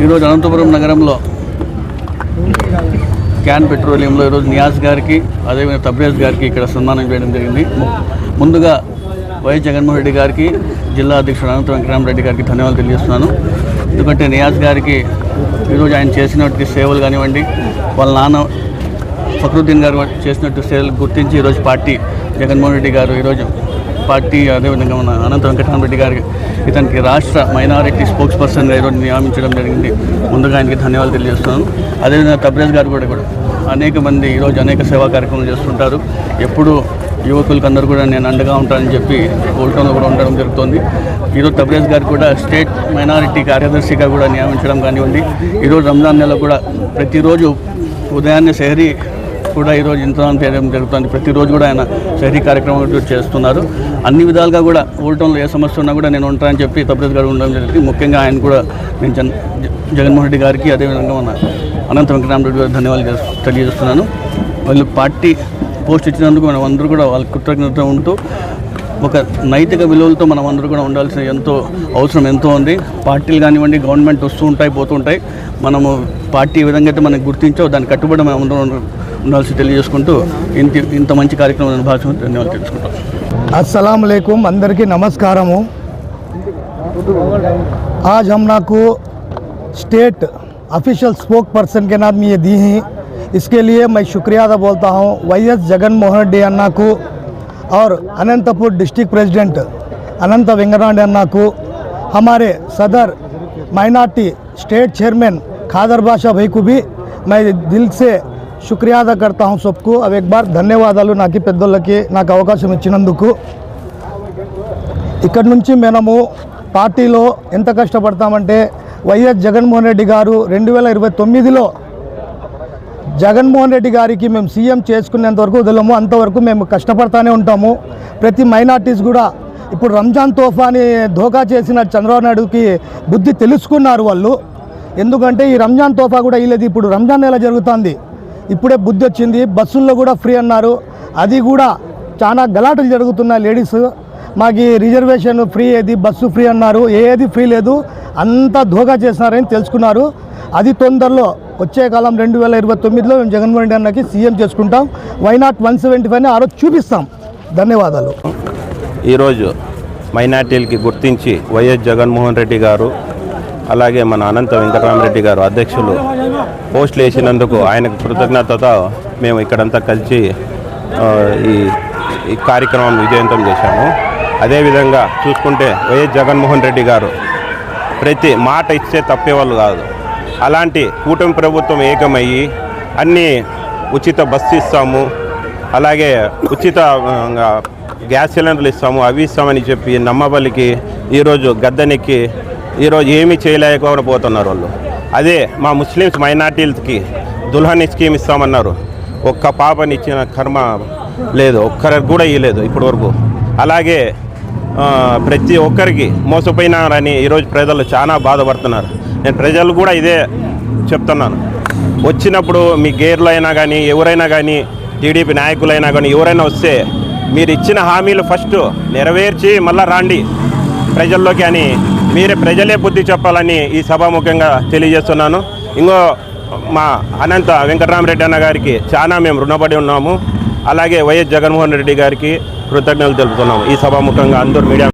ఈరోజు అనంతపురం నగరంలో క్యాన్ పెట్రోలియంలో ఈరోజు నియాజ్ గారికి అదేవిధంగా తబ్రేజ్ గారికి ఇక్కడ సన్మానం చేయడం జరిగింది. ముందుగా వైఎస్ జగన్మోహన్ రెడ్డి గారికి, జిల్లా అధ్యక్షుడు అనంత వెంకటరామరెడ్డి గారికి ధన్యవాదాలు తెలియజేస్తున్నాను. ఎందుకంటే నియాజ్ గారికి ఈరోజు ఆయన చేసినటువంటి సేవలు కానివ్వండి, వాళ్ళ నాన్న ఫక్రుద్దీన్ గారు చేసినట్టు సేవలు గుర్తించి ఈరోజు పార్టీ జగన్మోహన్ రెడ్డి గారు ఈరోజు పార్టీ అదేవిధంగా మన అనంత వెంకటరామరెడ్డి గారికి ఇతనికి రాష్ట్ర మైనారిటీ స్పోక్స్ పర్సన్గా ఈరోజు నియమించడం జరిగింది. ముందుగా ఆయనకి ధన్యవాదాలు తెలియజేస్తున్నాను. అదేవిధంగా తబ్రేజ్ గారు కూడా అనేక మంది ఈరోజు అనేక సేవా కార్యక్రమాలు చేస్తుంటారు. ఎప్పుడు యువకులకు అందరూ కూడా నేను అండగా ఉంటానని చెప్పి ఓల్టోన్లో కూడా ఉండడం జరుగుతుంది. ఈరోజు తబ్రేజ్ గారికి కూడా స్టేట్ మైనారిటీ కార్యదర్శిగా కూడా నియమించడం కానివ్వండి, ఈరోజు రంజాన్ నెలలో కూడా ప్రతిరోజు ఉదయాన్నే సెహరీ కూడా ఈరోజు ఇంతమంది చేయడం జరుగుతుంది. ప్రతిరోజు కూడా ఆయన సెహరీ కార్యక్రమం చేస్తున్నారు. అన్ని విధాలుగా కూడా ఓల్టోన్లో ఏ సమస్య ఉన్నా కూడా నేను ఉంటానని చెప్పి తబ్రేజ్ గారు ఉండడం జరిగింది. ముఖ్యంగా ఆయన కూడా నేను జగన్మోహన్ రెడ్డి గారికి అదేవిధంగా మన అనంత వెంకటరామరెడ్డి గారికి ధన్యవాదాలు తెలియజేస్తున్నాను. వాళ్ళు పార్టీ పోస్ట్ ఇచ్చినందుకు మనం అందరూ కూడా వాళ్ళకి కృతజ్ఞత ఉంటూ ఒక నైతిక విలువలతో మనం అందరూ కూడా ఉండాల్సిన అవసరం ఎంతో ఉంది. పార్టీలు కానివ్వండి, గవర్నమెంట్ వస్తూ ఉంటాయి, పోతూ ఉంటాయి. మనము పార్టీ ఏ విధంగా అయితే మనకు గుర్తించో దాన్ని కట్టుబడి మనం ఉండాల్సి తెలియజేసుకుంటూ ఇంత మంచి కార్యక్రమం భాషను ధన్యవాదాలు తెలుసుకుంటాం. अस्सलाम वालेकुम, अंदर की नमस्कारमु। आज हम नाको स्टेट ऑफिशियल स्पोक पर्सन के नाम ये दी हैं, इसके लिए मैं शुक्रिया अदा बोलता हूँ वाईएस जगन मोहन रेड्डी अन्ना को और अनंतपुर डिस्ट्रिक्ट प्रेसिडेंट अनंत वेंकटरामरेड्डी अन्ना को, हमारे सदर माइनॉरिटी स्टेट चेयरमैन खादर बादशाह भाई को भी मैं दिल से शुक्रिया अदा करता हूँ सबको. अब एक बार ధన్యవాదాలు నాకు పెద్దోళ్ళకి నాకు అవకాశం ఇచ్చినందుకు. ఇక్కడ నుంచి మనము పార్టీలో ఎంత కష్టపడతామంటే వైఎస్ జగన్మోహన్ రెడ్డి గారు 2029లో జగన్మోహన్ రెడ్డి గారికి మేము సీఎం చేసుకునేంత వరకు వదలము, అంతవరకు మేము కష్టపడతానే ఉంటాము. ప్రతి మైనార్టీస్ కూడా ఇప్పుడు రంజాన్ తోఫాని ధోకా చేసిన చంద్రబాబు నాయుడుకి బుద్ధి తెలుసుకున్నారు వాళ్ళు. ఎందుకంటే ఈ రంజాన్ తోఫా కూడా ఇలేదు. ఇప్పుడు రంజాన్ నెల జరుగుతుంది, ఇప్పుడే బుద్ధి వచ్చింది. బస్సుల్లో కూడా ఫ్రీ అన్నారు, అది కూడా చాలా గలాటలు జరుగుతున్నాయి. లేడీస్ మాకు రిజర్వేషన్ ఫ్రీ, ఏది బస్సు ఫ్రీ అన్నారు, ఏది ఫ్రీ లేదు, అంతా ధోకా చేస్తున్నారని తెలుసుకున్నారు. అది తొందరలో వచ్చే కాలం 2029లో మేము జగన్మోహన్ రెడ్డి అన్నకి సీఎం చేసుకుంటాం. వైనాట్ 175 ఆ రోజు చూపిస్తాం. ధన్యవాదాలు. ఈరోజు మైనార్టీలకి గుర్తించి వైఎస్ జగన్మోహన్ రెడ్డి గారు అలాగే మన అనంత వెంకటరామరెడ్డి గారు అధ్యక్షులు పోస్టులు వేసినందుకు ఆయనకు కృతజ్ఞతతో మేము ఇక్కడంతా కలిసి ఈ కార్యక్రమం విజయవంతం చేశాము. అదేవిధంగా చూసుకుంటే వైఎస్ జగన్మోహన్ రెడ్డి గారు ప్రతి మాట ఇచ్చే తప్పేవాళ్ళు కాదు. అలాంటి కూటమి ప్రభుత్వం ఏకమయ్యి అన్నీ ఉచిత బస్సు ఇస్తాము, అలాగే ఉచిత గ్యాస్ సిలిండర్లు ఇస్తాము, అవి ఇస్తామని చెప్పి నమ్మబలికి ఈరోజు గద్దెనెక్కి ఈరోజు ఏమీ చేయలేకపోతున్నారు వాళ్ళు. అదే మా ముస్లిమ్స్ మైనార్టీలకి దుల్హన్ స్కీమ్ ఇస్తామన్నారు, ఒక్క పాపని ఇచ్చిన కర్మ లేదు, ఒక్కరికి కూడా ఇవ్వలేదు ఇప్పటి వరకు. అలాగే ప్రతి ఒక్కరికి మోసపోయినారని ఈరోజు ప్రజలు చాలా బాధపడుతున్నారు. నేను ప్రజలు కూడా ఇదే చెప్తున్నాను, వచ్చినప్పుడు మీ గేర్లు అయినా కానీ ఎవరైనా కానీ టీడీపీ నాయకులైనా కానీ ఎవరైనా వస్తే మీరు ఇచ్చిన హామీలు ఫస్ట్ నెరవేర్చి మళ్ళీ రాండి ప్రజల్లోకి అని ప్రజలే బుద్ధి చెప్పాలని ఈ సభాముఖంగా తెలియజేస్తున్నాను. ఇంకో మా అనంత వెంకటరామరెడ్డి అన్న గారికి చాలా మేము రుణపడి ఉన్నాము. అలాగే వైఎస్ జగన్మోహన్ రెడ్డి గారికి కృతజ్ఞతలు తెలుపుతున్నాము. ఈ సభాముఖంగా అందరూ మీడియా